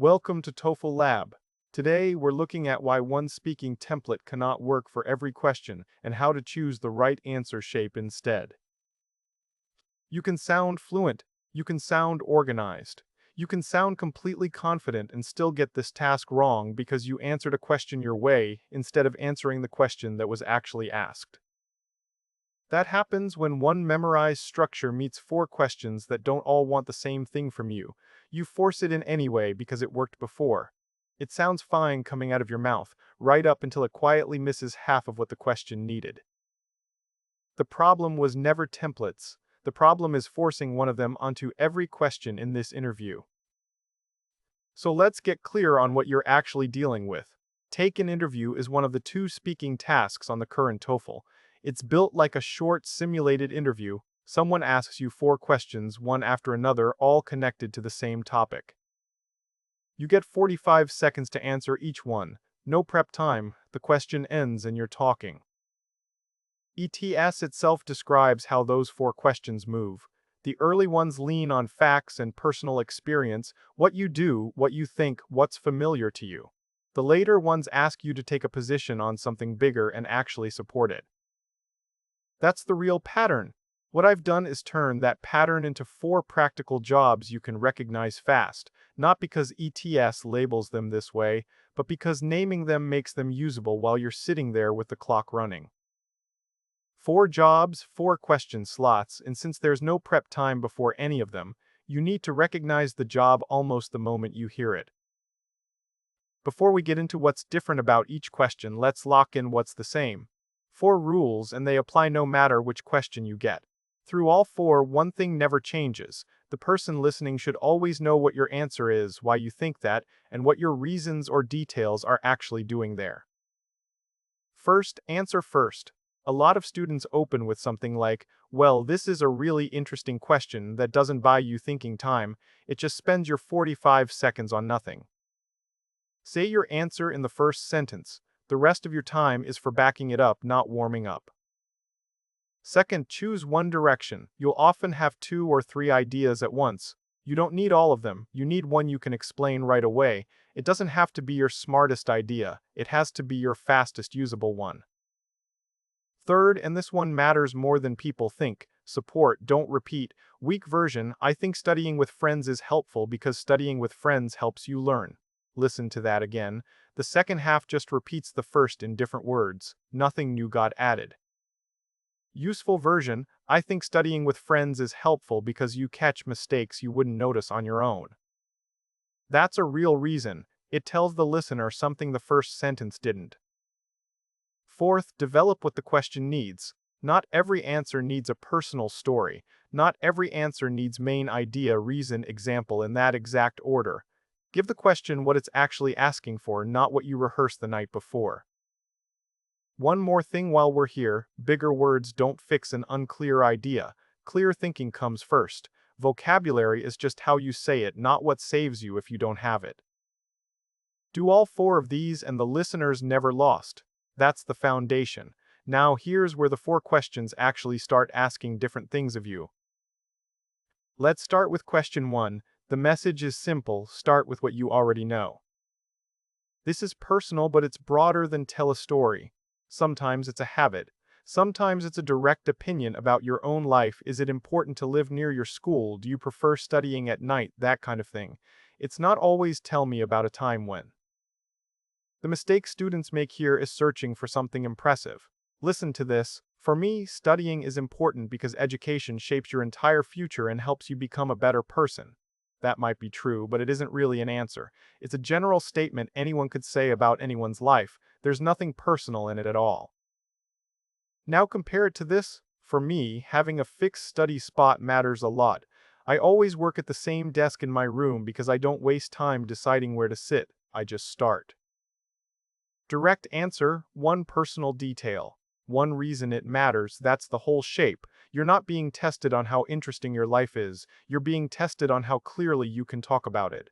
Welcome to TOEFL Lab. Today, we're looking at why one speaking template cannot work for every question and how to choose the right answer shape instead. You can sound fluent, you can sound organized, you can sound completely confident and still get this task wrong because you answered a question your way instead of answering the question that was actually asked. That happens when one memorized structure meets four questions that don't all want the same thing from you. You force it in anyway because it worked before. It sounds fine coming out of your mouth, right up until it quietly misses half of what the question needed. The problem was never templates. The problem is forcing one of them onto every question in this interview. So let's get clear on what you're actually dealing with. Take an interview is one of the two speaking tasks on the current TOEFL. It's built like a short simulated interview. Someone asks you four questions, one after another, all connected to the same topic. You get 45 seconds to answer each one. No prep time, the question ends and you're talking. ETS itself describes how those four questions move. The early ones lean on facts and personal experience, what you do, what you think, what's familiar to you. The later ones ask you to take a position on something bigger and actually support it. That's the real pattern. What I've done is turn that pattern into four practical jobs you can recognize fast, not because ETS labels them this way, but because naming them makes them usable while you're sitting there with the clock running. 4 jobs, 4 question slots, and since there's no prep time before any of them, you need to recognize the job almost the moment you hear it. Before we get into what's different about each question, let's lock in what's the same. 4 rules, and they apply no matter which question you get. Through all 4, one thing never changes. The person listening should always know what your answer is, why you think that, and what your reasons or details are actually doing there. First, answer first. A lot of students open with something like, well, this is a really interesting question that doesn't buy you thinking time, it just spends your 45 seconds on nothing. Say your answer in the first sentence. The rest of your time is for backing it up, not warming up. Second, choose one direction. You'll often have 2 or 3 ideas at once. You don't need all of them, you need one you can explain right away. It doesn't have to be your smartest idea, it has to be your fastest usable one. Third, and this one matters more than people think, support, don't repeat. Weak version, I think studying with friends is helpful because studying with friends helps you learn. Listen to that again. The second half just repeats the first in different words. Nothing new got added. Useful version, I think studying with friends is helpful because you catch mistakes you wouldn't notice on your own. That's a real reason. It tells the listener something the first sentence didn't. Fourth, develop what the question needs. Not every answer needs a personal story. Not every answer needs main idea, reason, example in that exact order. Give the question what it's actually asking for, not what you rehearsed the night before. One more thing while we're here, bigger words don't fix an unclear idea. Clear thinking comes first. Vocabulary is just how you say it, not what saves you if you don't have it. Do all 4 of these and the listener's never lost. That's the foundation. Now here's where the 4 questions actually start asking different things of you. Let's start with question 1. The message is simple, start with what you already know. This is personal, but it's broader than tell a story. Sometimes it's a habit. Sometimes it's a direct opinion about your own life. Is it important to live near your school? Do you prefer studying at night? That kind of thing. It's not always tell me about a time when. The mistake students make here is searching for something impressive. Listen to this. For me, studying is important because education shapes your entire future and helps you become a better person. That might be true, but it isn't really an answer. It's a general statement anyone could say about anyone's life. There's nothing personal in it at all. Now compare it to this. For me, having a fixed study spot matters a lot. I always work at the same desk in my room because I don't waste time deciding where to sit. I just start. Direct answer, one personal detail. One reason it matters, that's the whole shape. You're not being tested on how interesting your life is, you're being tested on how clearly you can talk about it.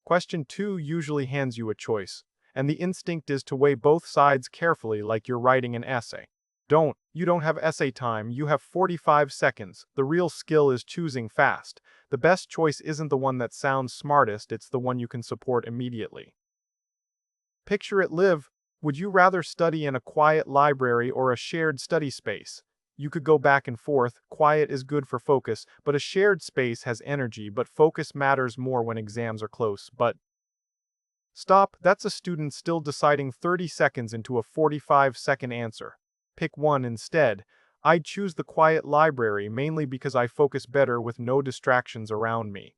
Question 2 usually hands you a choice, and the instinct is to weigh both sides carefully like you're writing an essay. You don't have essay time, you have 45 seconds. The real skill is choosing fast. The best choice isn't the one that sounds smartest, it's the one you can support immediately. Picture it live. Would you rather study in a quiet library or a shared study space? You could go back and forth. Quiet is good for focus, but a shared space has energy, but focus matters more when exams are close. But stop, that's a student still deciding 30 seconds into a 45-second answer. Pick one instead. I'd choose the quiet library mainly because I focus better with no distractions around me.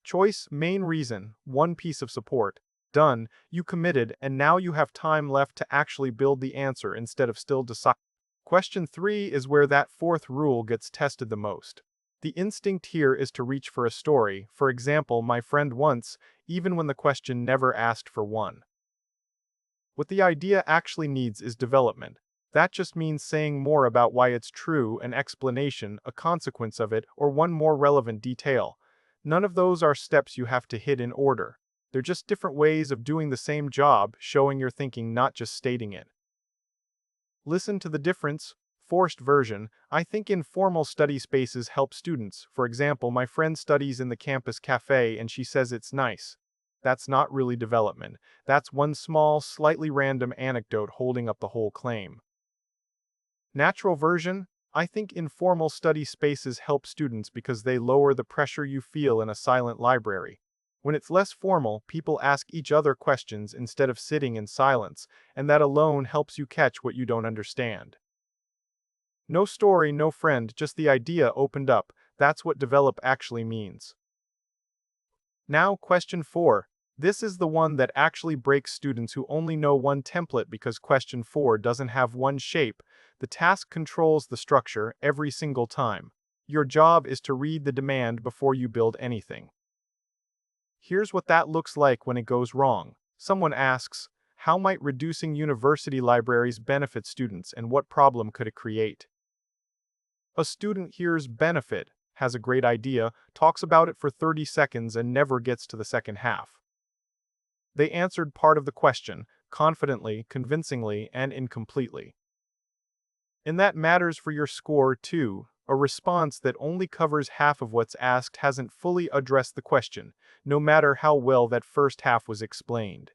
Choice, main reason, one piece of support. Done, you committed, and now you have time left to actually build the answer instead of still deciding. Question 3 is where that fourth rule gets tested the most. The instinct here is to reach for a story, for example, my friend once, even when the question never asked for one. What the idea actually needs is development. That just means saying more about why it's true, an explanation, a consequence of it, or one more relevant detail. None of those are steps you have to hit in order. They're just different ways of doing the same job, showing your thinking, not just stating it. Listen to the difference. Forced version. I think informal study spaces help students. For example, my friend studies in the campus cafe and she says it's nice. That's not really development. That's one small, slightly random anecdote holding up the whole claim. Natural version. I think informal study spaces help students because they lower the pressure you feel in a silent library. When it's less formal, people ask each other questions instead of sitting in silence, and that alone helps you catch what you don't understand. No story, no friend, just the idea opened up. That's what develop actually means. Now, question 4. This is the one that actually breaks students who only know one template because question 4 doesn't have one shape. The task controls the structure every single time. Your job is to read the demand before you build anything. Here's what that looks like when it goes wrong. Someone asks, how might reducing university libraries benefit students and what problem could it create? A student hears benefit, has a great idea, talks about it for 30 seconds and never gets to the second half. They answered part of the question, confidently, convincingly, and incompletely. And that matters for your score too. A response that only covers half of what's asked hasn't fully addressed the question, no matter how well that first half was explained.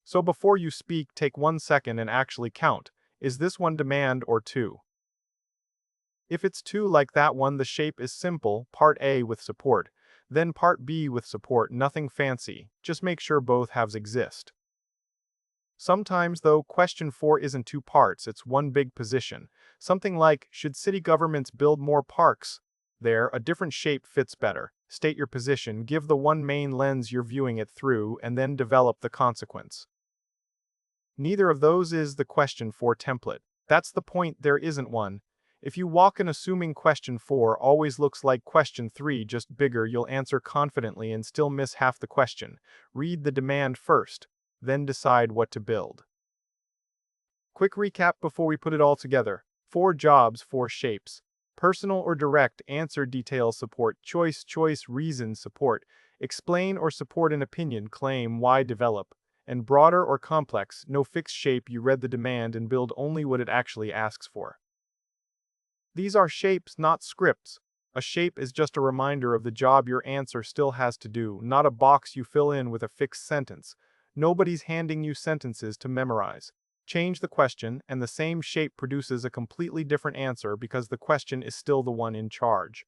So before you speak, take 1 second and actually count. Is this one demand or 2? If it's 2 like that one, the shape is simple, part A with support, then part B with support, nothing fancy, just make sure both halves exist. Sometimes, though, question 4 isn't 2 parts, it's one big position. Something like, should city governments build more parks? There, a different shape fits better. State your position, give the one main lens you're viewing it through, and then develop the consequence. Neither of those is the question 4 template. That's the point, there isn't one. If you walk in assuming question 4 always looks like question 3, just bigger, you'll answer confidently and still miss half the question. Read the demand first, then decide what to build. Quick recap before we put it all together. 4 jobs, 4 shapes. Personal or direct, answer, detail, support, choice, reason, support, explain or support an opinion, claim, why, develop, and broader or complex, no fixed shape, you read the demand and build only what it actually asks for. These are shapes, not scripts. A shape is just a reminder of the job your answer still has to do, not a box you fill in with a fixed sentence. Nobody's handing you sentences to memorize. Change the question, and the same shape produces a completely different answer because the question is still the one in charge.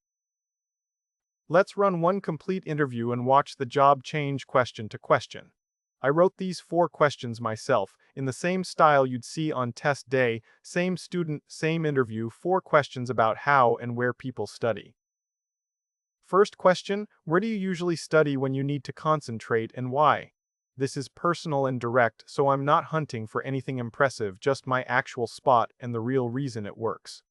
Let's run one complete interview and watch the job change question to question. I wrote these 4 questions myself, in the same style you'd see on test day, same student, same interview, 4 questions about how and where people study. First question, where do you usually study when you need to concentrate and why? This is personal and direct, so I'm not hunting for anything impressive, just my actual spot and the real reason it works.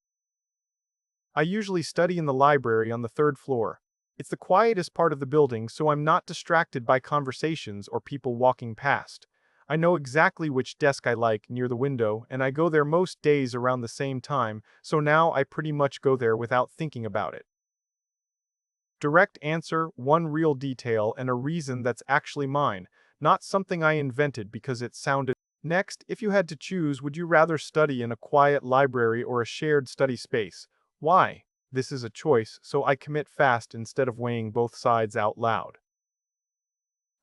I usually study in the library on the 3rd floor. It's the quietest part of the building, so I'm not distracted by conversations or people walking past. I know exactly which desk I like near the window, and I go there most days around the same time, so now I pretty much go there without thinking about it. Direct answer, one real detail and a reason that's actually mine, not something I invented because it sounded. Next, if you had to choose, would you rather study in a quiet library or a shared study space? Why? This is a choice, so I commit fast instead of weighing both sides out loud.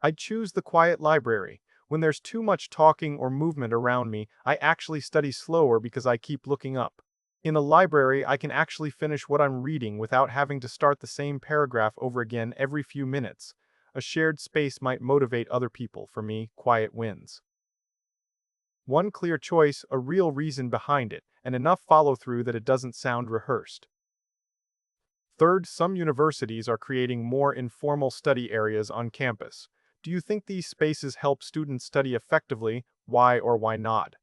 I'd choose the quiet library. When there's too much talking or movement around me, I actually study slower because I keep looking up. In a library, I can actually finish what I'm reading without having to start the same paragraph over again every few minutes. A shared space might motivate other people. For me, quiet wins. One clear choice, a real reason behind it, and enough follow-through that it doesn't sound rehearsed. Third, some universities are creating more informal study areas on campus. Do you think these spaces help students study effectively? Why or why not?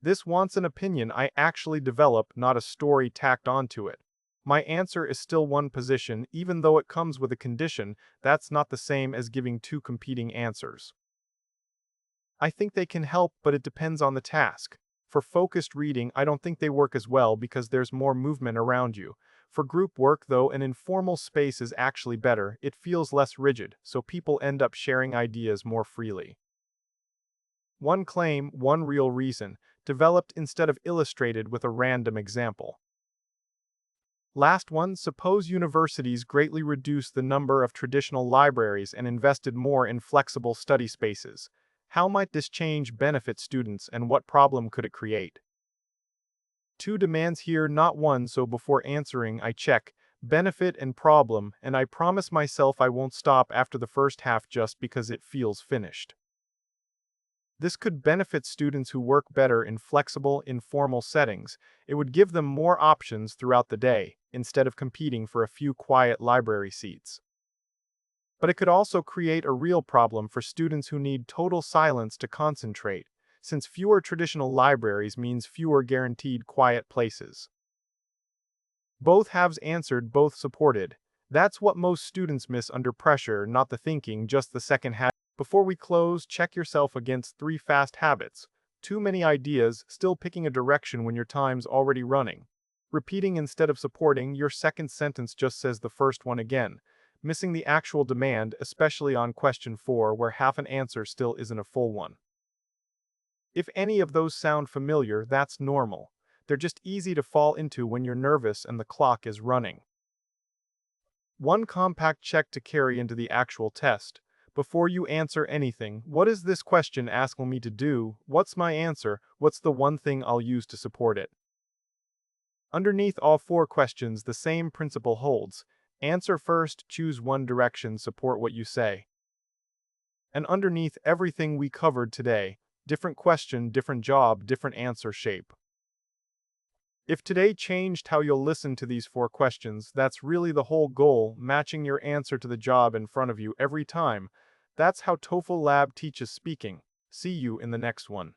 This wants an opinion I actually develop, not a story tacked onto it. My answer is still one position, even though it comes with a condition. That's not the same as giving two competing answers. I think they can help, but it depends on the task. For focused reading, I don't think they work as well because there's more movement around you. For group work, though, an informal space is actually better. It feels less rigid, so people end up sharing ideas more freely. One claim, one real reason, developed instead of illustrated with a random example. Last one, suppose universities greatly reduced the number of traditional libraries and invested more in flexible study spaces. How might this change benefit students and what problem could it create? Two demands here, not one, so before answering I check benefit and problem, and I promise myself I won't stop after the first half just because it feels finished. This could benefit students who work better in flexible, informal settings. It would give them more options throughout the day, instead of competing for a few quiet library seats. But it could also create a real problem for students who need total silence to concentrate, since fewer traditional libraries means fewer guaranteed quiet places. Both halves answered, both supported. That's what most students miss under pressure, not the thinking, just the second half. Before we close, check yourself against 3 fast habits. Too many ideas, still picking a direction when your time's already running. Repeating instead of supporting, your second sentence just says the first one again. Missing the actual demand, especially on question 4 where half an answer still isn't a full one. If any of those sound familiar, that's normal. They're just easy to fall into when you're nervous and the clock is running. One compact check to carry into the actual test. Before you answer anything, what is this question asking me to do? What's my answer? What's the one thing I'll use to support it? Underneath all 4 questions, the same principle holds. Answer first, choose one direction, support what you say. And underneath everything we covered today, different question, different job, different answer shape. If today changed how you'll listen to these 4 questions, that's really the whole goal, matching your answer to the job in front of you every time. That's how TOEFL Lab teaches speaking. See you in the next one.